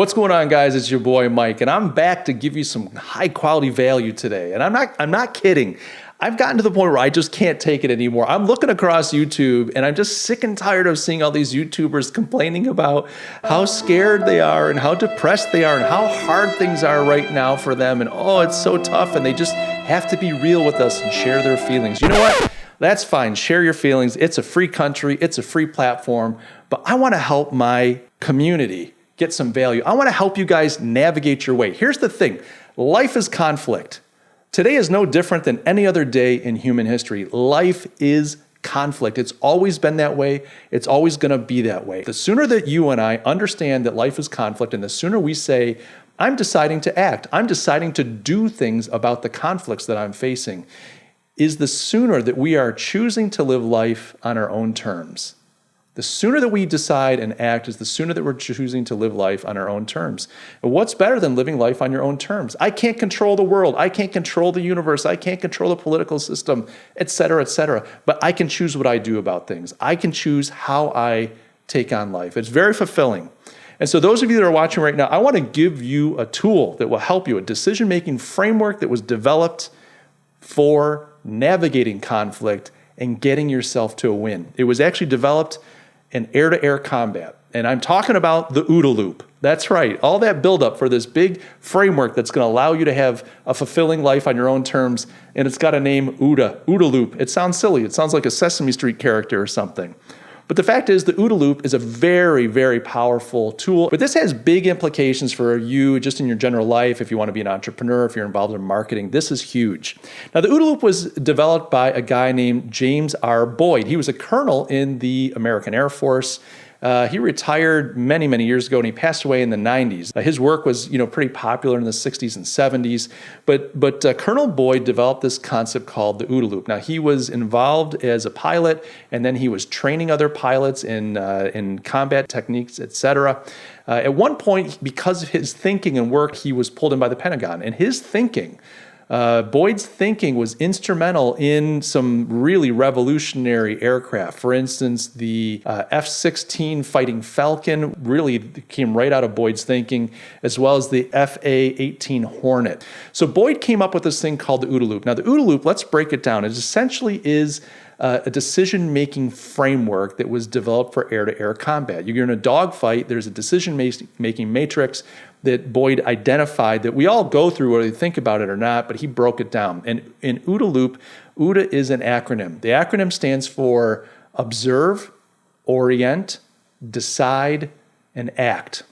What's going on, guys? It's your boy Mike, and I'm back to give you some high quality value today. And I'm not kidding. I've gotten to the point where I just can't take it anymore. I'm looking across YouTube and I'm just sick and tired of seeing all these YouTubers complaining about how scared they are and how depressed they are and how hard things are right now for them. And oh, it's so tough, and they just have to be real with us and share their feelings. You know what? That's fine. Share your feelings. It's a free country. It's a free platform. But I want to help my community get some value. I want to help you guys navigate your way. Here's the thing. Life is conflict. Today is no different than any other day in human history. Life is conflict. It's always been that way. It's always going to be that way. The sooner that you and I understand that life is conflict, and the sooner we say, I'm deciding to act, I'm deciding to do things about the conflicts that I'm facing, is the sooner that we are choosing to live life on our own terms. The sooner that we decide and act is the sooner that we're choosing to live life on our own terms. And what's better than living life on your own terms? I can't control the world. I can't control the universe. I can't control the political system, et cetera, but I can choose what I do about things. I can choose how I take on life. It's very fulfilling. And so those of you that are watching right now, I want to give you a tool that will help you, a decision-making framework that was developed for navigating conflict and getting yourself to a win. It was actually developed in air-to-air combat. And I'm talking about the OODA Loop. That's right. All that buildup for this big framework that's going to allow you to have a fulfilling life on your own terms. And it's got a name, OODA Loop. It sounds silly. It sounds like a Sesame Street character or something. But the fact is, the OODA Loop is a very, very powerful tool. But this has big implications for you just in your general life. If you want to be an entrepreneur, if you're involved in marketing, this is huge. Now, the OODA Loop was developed by a guy named James R. Boyd. He was a colonel in the American Air Force. He retired many, many years ago, and he passed away in the 90s. His work was, pretty popular in the 60s and 70s. But Colonel Boyd developed this concept called the OODA Loop. Now, he was involved as a pilot, and then he was training other pilots in combat techniques, etc. At one point, because of his thinking and work, he was pulled in by the Pentagon. And his thinking, Boyd's thinking, was instrumental in some really revolutionary aircraft. For instance, the F-16 Fighting Falcon really came right out of Boyd's thinking, as well as the FA-18 Hornet. So Boyd came up with this thing called the OODA Loop. Now, the OODA Loop, let's break it down. It essentially is a decision-making framework that was developed for air-to-air combat. You're in a dogfight, there's a decision-making matrix that Boyd identified that we all go through whether we think about it or not, but he broke it down. And in OODA Loop, OODA is an acronym. The acronym stands for Observe, Orient, Decide, and Act.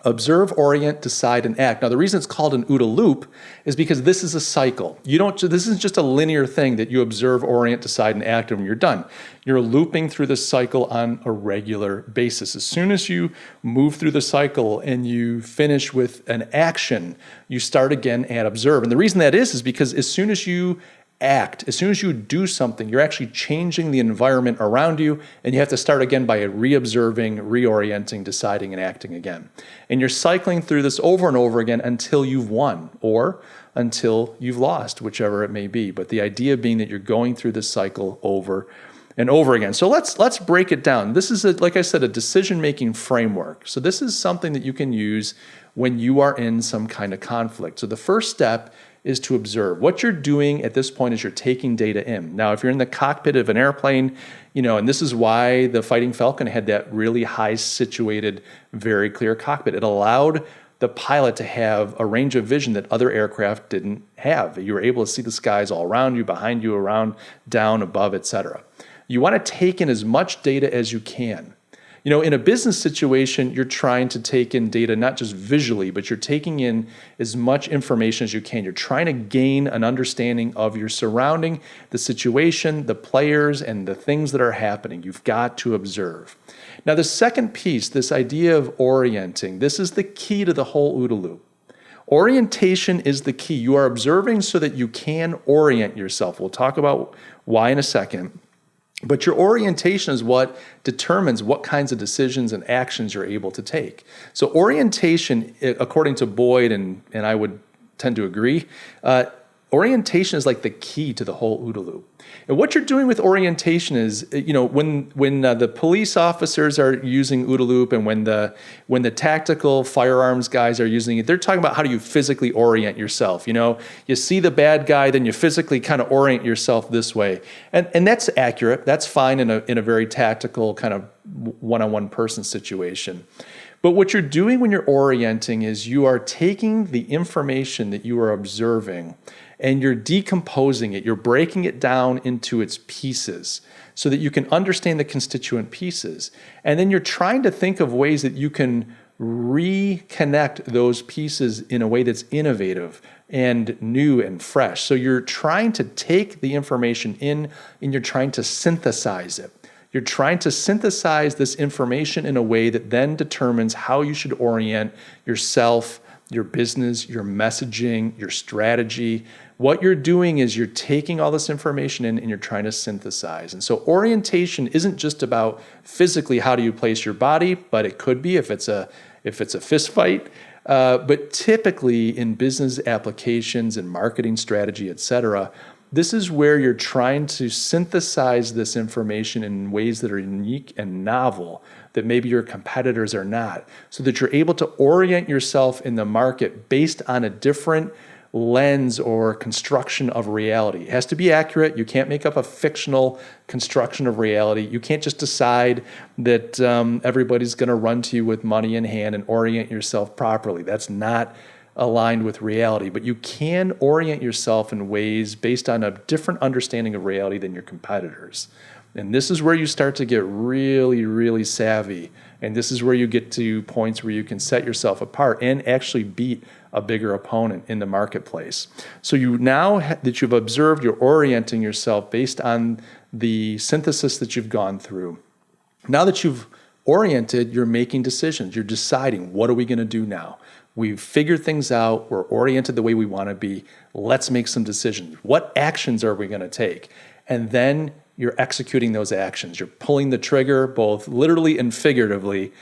Observe, orient, decide, and act. Now, the reason it's called an OODA Loop is because this is a cycle. This isn't just a linear thing that you observe, orient, decide, and act, and you're done. You're looping through the cycle on a regular basis. As soon as you move through the cycle and you finish with an action, you start again at observe. And the reason that is because as soon as you act, as soon as you do something, you're actually changing the environment around you, and you have to start again by re-observing, reorienting, deciding, and acting again. And you're cycling through this over and over again until you've won or until you've lost, whichever it may be. But the idea being that you're going through this cycle over and over again. So let's break it down. This is, like I said, a decision-making framework. So this is something that you can use when you are in some kind of conflict. So the first step is to observe. What you're doing at this point is you're taking data in. Now, if you're in the cockpit of an airplane, and this is why the Fighting Falcon had that really high situated, very clear cockpit. It allowed the pilot to have a range of vision that other aircraft didn't have. You were able to see the skies all around you, behind you, around, down, above, etc. You want to take in as much data as you can. In a business situation, you're trying to take in data not just visually, but you're taking in as much information as you can. You're trying to gain an understanding of your surrounding, the situation, the players, and the things that are happening. You've got to observe. Now, the second piece, this idea of orienting, this is the key to the whole OODA Loop. Orientation is the key. You are observing so that you can orient yourself. We'll talk about why in a second. But your orientation is what determines what kinds of decisions and actions you're able to take. So orientation, according to Boyd, and I would tend to agree, orientation is like the key to the whole OODA loop. And what you're doing with orientation is, when the police officers are using OODA loop, and when the tactical firearms guys are using it, they're talking about how do you physically orient yourself. You see the bad guy, then you physically kind of orient yourself this way, and that's accurate. That's fine in a very tactical kind of one-on-one person situation. But what you're doing when you're orienting is you are taking the information that you are observing and you're decomposing it. You're breaking it down into its pieces so that you can understand the constituent pieces. And then you're trying to think of ways that you can reconnect those pieces in a way that's innovative and new and fresh. So you're trying to take the information in and you're trying to synthesize it. You're trying to synthesize this information in a way that then determines how you should orient yourself, your business, your messaging, your strategy. What you're doing is you're taking all this information in and you're trying to synthesize. And so orientation isn't just about physically how do you place your body, but it could be if it's a fist fight. But typically in business applications and marketing strategy, et cetera, this is where you're trying to synthesize this information in ways that are unique and novel that maybe your competitors are not, so that you're able to orient yourself in the market based on a different lens or construction of reality. It has to be accurate. You can't make up a fictional construction of reality. You can't just decide that everybody's going to run to you with money in hand and orient yourself properly. That's not aligned with reality, but you can orient yourself in ways based on a different understanding of reality than your competitors. And this is where you start to get really, really savvy. And this is where you get to points where you can set yourself apart and actually beat a bigger opponent in the marketplace. So you now that you've observed, you're orienting yourself based on the synthesis that you've gone through. Now that you've oriented, you're making decisions. You're deciding, what are we going to do now? We've figured things out. We're oriented the way we want to be. Let's make some decisions. What actions are we going to take? And then you're executing those actions. You're pulling the trigger, both literally and figuratively,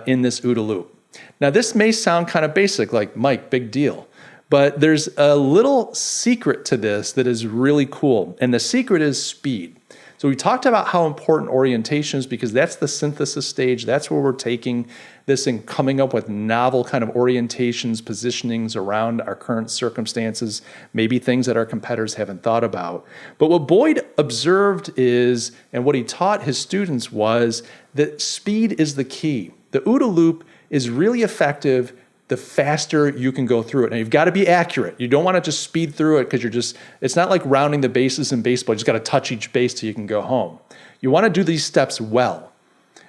in this OODA loop. Now, this may sound kind of basic, like, Mike, big deal. But there's a little secret to this that is really cool. And the secret is speed. So we talked about how important orientation is because that's the synthesis stage. That's where we're taking this and coming up with novel kind of orientations, positionings around our current circumstances, maybe things that our competitors haven't thought about. But what Boyd observed is, and what he taught his students was, that speed is the key. The OODA loop is really effective the faster you can go through it. And you've got to be accurate. You don't want to just speed through it because it's not like rounding the bases in baseball. You just got to touch each base till you can go home. You want to do these steps well.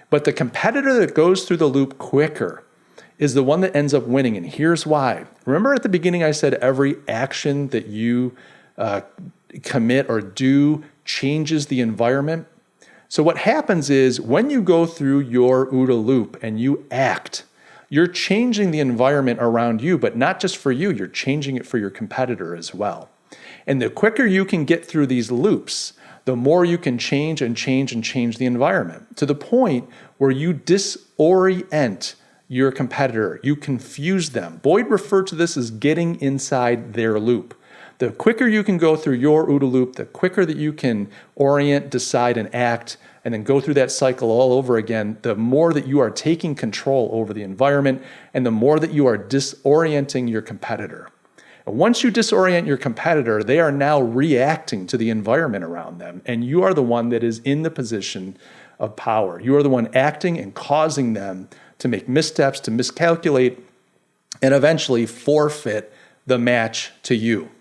But the competitor that goes through the loop quicker is the one that ends up winning. And here's why. Remember at the beginning I said every action that you commit or do changes the environment? So what happens is when you go through your OODA loop and you act, you're changing the environment around you, but not just for you, you're changing it for your competitor as well. And the quicker you can get through these loops, the more you can change and change and change the environment to the point where you disorient your competitor, you confuse them. Boyd referred to this as getting inside their loop. The quicker you can go through your OODA loop, the quicker that you can orient, decide, and act, and then go through that cycle all over again, the more that you are taking control over the environment and the more that you are disorienting your competitor. And once you disorient your competitor, they are now reacting to the environment around them, and you are the one that is in the position of power. You are the one acting and causing them to make missteps, to miscalculate, and eventually forfeit the match to you.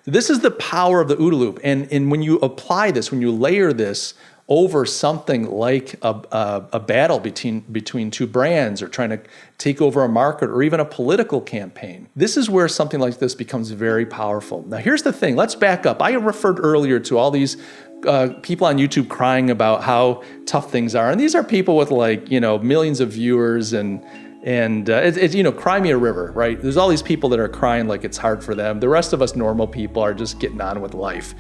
This is the power of the OODA loop. And when you apply this, when you layer this over something like a battle between two brands or trying to take over a market or even a political campaign, this is where something like this becomes very powerful. Now, here's the thing. Let's back up. I referred earlier to all these people on YouTube crying about how tough things are. And these are people with millions of viewers and it's cry me a river, right? There's all these people that are crying like it's hard for them. The rest of us normal people are just getting on with life.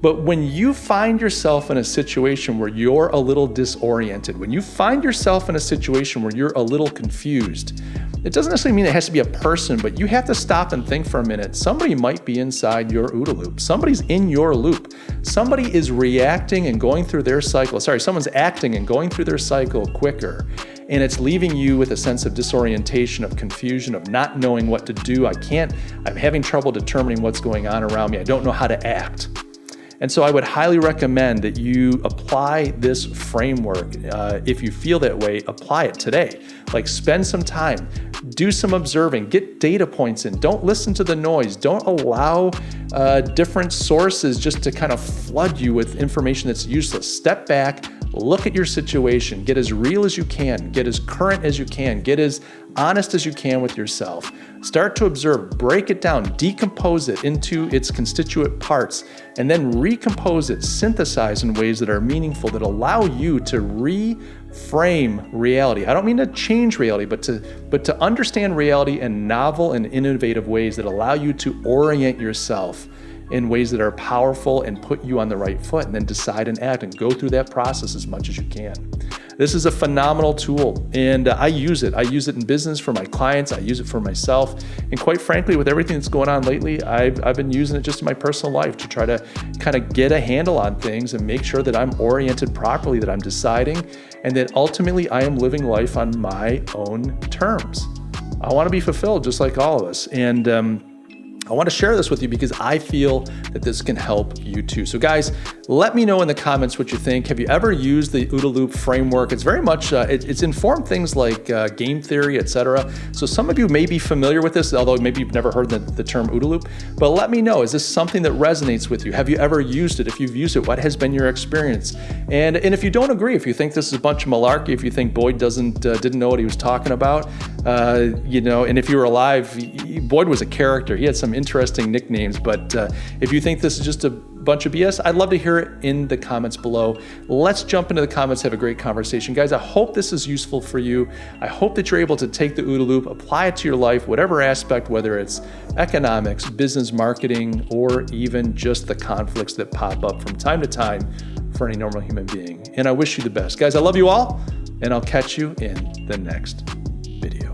But when you find yourself in a situation where you're a little disoriented, when you find yourself in a situation where you're a little confused, it doesn't necessarily mean it has to be a person, but you have to stop and think for a minute. Somebody might be inside your OODA loop. Somebody's in your loop. Somebody is reacting and going through their cycle. Someone's acting and going through their cycle quicker. And it's leaving you with a sense of disorientation, of confusion, of not knowing what to do. I'm having trouble determining what's going on around me. I don't know how to act. And so I would highly recommend that you apply this framework. If you feel that way, apply it today. Like, spend some time, do some observing, get data points in. Don't listen to the noise. Don't allow different sources just to kind of flood you with information that's useless. Step back, look at your situation, get as real as you can, get as current as you can, get as honest as you can with yourself. Start to observe, break it down, decompose it into its constituent parts, and then recompose it, synthesize in ways that are meaningful, that allow you to reframe reality. I don't mean to change reality, but to understand reality in novel and innovative ways that allow you to orient yourself in ways that are powerful and put you on the right foot, and then decide and act and go through that process as much as you can. This is a phenomenal tool, and I use it. I use it in business for my clients. I use it for myself. And quite frankly, with everything that's going on lately, I've been using it just in my personal life to try to kind of get a handle on things and make sure that I'm oriented properly, that I'm deciding, and that ultimately I am living life on my own terms. I want to be fulfilled just like all of us. And I want to share this with you because I feel that this can help you too. So guys, let me know in the comments what you think. Have you ever used the OODA Loop framework? It's very much, it's informed things like game theory, etc. So some of you may be familiar with this, although maybe you've never heard the term OODA Loop, but let me know, is this something that resonates with you? Have you ever used it? If you've used it, what has been your experience? And if you don't agree, if you think this is a bunch of malarkey, if you think Boyd didn't know what he was talking about, and if you were alive, Boyd was a character. He had some interesting nicknames, but if you think this is just a bunch of BS, I'd love to hear it in the comments below. Let's jump into the comments, have a great conversation. Guys, I hope this is useful for you. I hope that you're able to take the OODA Loop, apply it to your life, whatever aspect, whether it's economics, business, marketing, or even just the conflicts that pop up from time to time for any normal human being. And I wish you the best. Guys, I love you all, and I'll catch you in the next video.